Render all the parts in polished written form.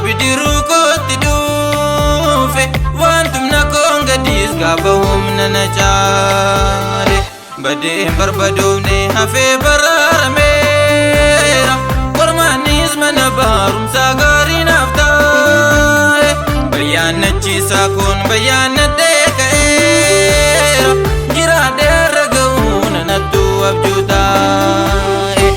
bidiruu kootti dhufe wantum na koongadiis gaafahum na caale badeen barbadoofne hafee baraameera qormaanis mana barumsaa gaarii naaf taa'e bayyaannachiisaa kun bayyaannadhee ka'eera jiraadheerra ga'uun anattuu abjuu taa'e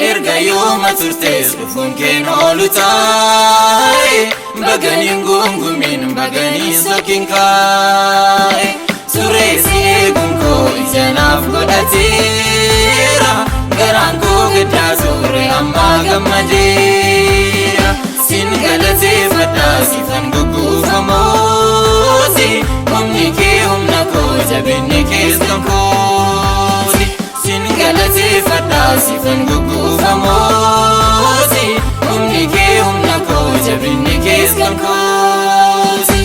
erga yooma turtees dhufuun keen oolu taa'e baganiin gungumiin baganiin sokkiin kaa'e sureessi eeguun koo ija naaf godhateera garaan koo gaddaa suure ammaa gammadeera sin galateeffadhaa sifan gugguufamooti humni kee humna koo jabinni kees kan kooti sin galateeffadhaa sifan gugguufamooti humni kee humna koo jabinni kees kan kooti.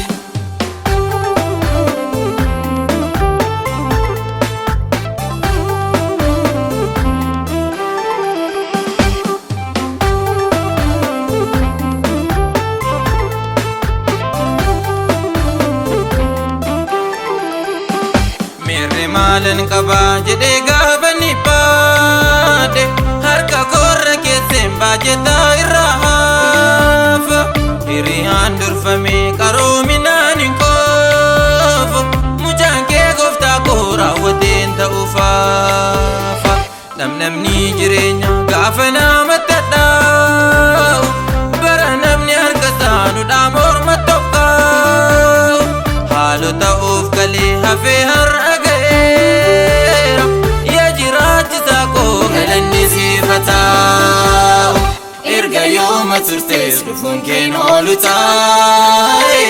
Maalan qabaa jedhee gaafa ni baade harka korra keesseen baajetaa irraa hafa hiriyaan durfamee qaroominaan hin qoofu mucaan kee gooftaa koo raawwateen ta'uu faafa namni jireenya gaafa namatti hadhaa'u bara namni harka isaanudhaa morma tokkaa'u haalota of galee hafee har'a erga yooma turtees dhufuun keen oolu taa'e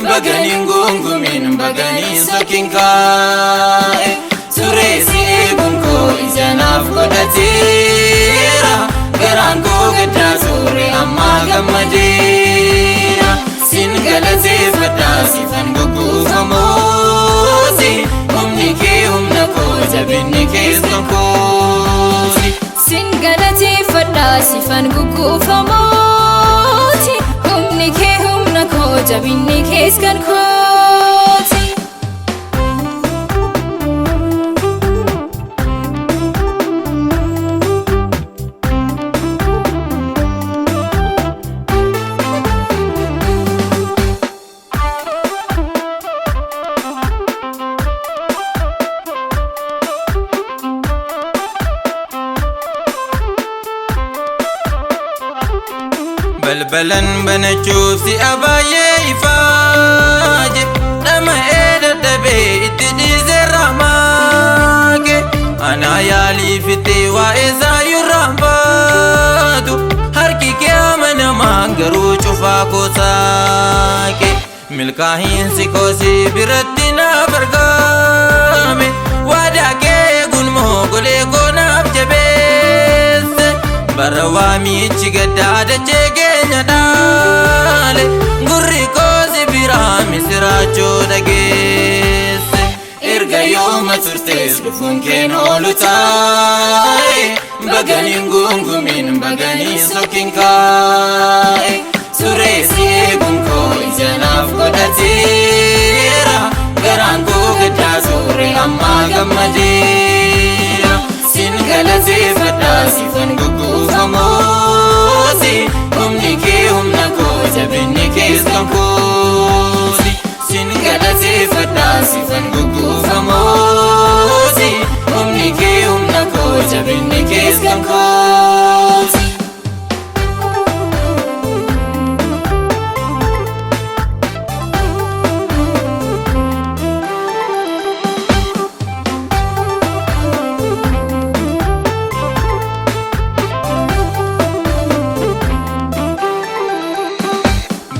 baganiin gungumiin baganiin sokkiin kaa'e sureessi eeguun koo ija naaf godhateera garaan koo gaddaa suure ammaa gammadeera sin galateeffadhaa sifan gugguufamooti humni kee humna koo jabinni kees kan kooti sin galateeffadhaa sifan gugguufamooti humni kee humna koo jabinni kees kan kooti. balbalan banachuuf si'a baay'ee ifaaje dhama'ee dadhabee itti dhiiseerraa maake anaa yaalii fixee waa'ee saayyurraan baatu harki kee amanamaan garuu cufaa koo saaqe milkaahiinsi koosii biratti naaf argame waadaa kee eeguun moogolee koo naaf jabeesse bara waamichi gaddaa dachee keenya dhaale gurri koo si biraa misiraachoo dhageesse erga yooma turtees dhufuun keen oolu taa'e baganiin gungumiin baganiin sokkiin kaa'e sureessi eeguun koo ija naaf godhateera garaan koo gaddaa suure ammaa gammadeera sin galateeffadhaa sifan gugguufamooti humni kee humna koo jabinni kees kan kooti sin galateeffadhaa sifan gugguufamooti humni kee humna koo jabinni kees kan kooti.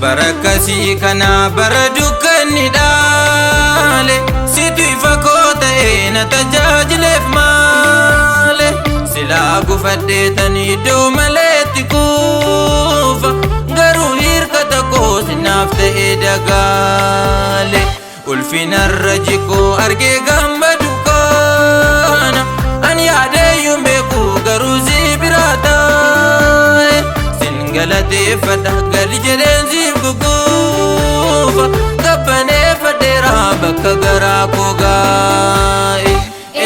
Barakasii kana bara dukkanni dhaale situ ifa koo ta'ee na tajaajileef maale silaa gufadheetan iddoo maleetti kuufa garuu hirkata koo sinaaf ta'ee dagaale ulfinarra jikoo argee gammadu kana an yaadeeyyuun beeku garuu si biraa taa'e sin gala galateeffadha galii jedheen siif gugguufa qabbaneeffadheera bakka garaa koo gaa'e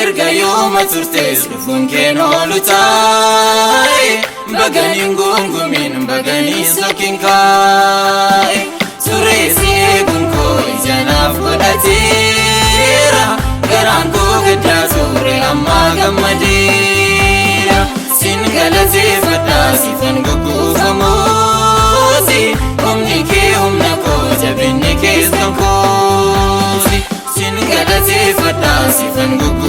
erga yooma turtees dhufuun kee noolu taa'e baganiin gungumiin baganiin sokiin kaa'e sureessi eeguun koo ija naaf godhateera garaan koo gaddaa ture ammaa gammadeera sin galateeffadha siifan gugguufamuusi humni kee humna koo jabinni kees kan kooti sin galateeffadha siifan gugguufamuusi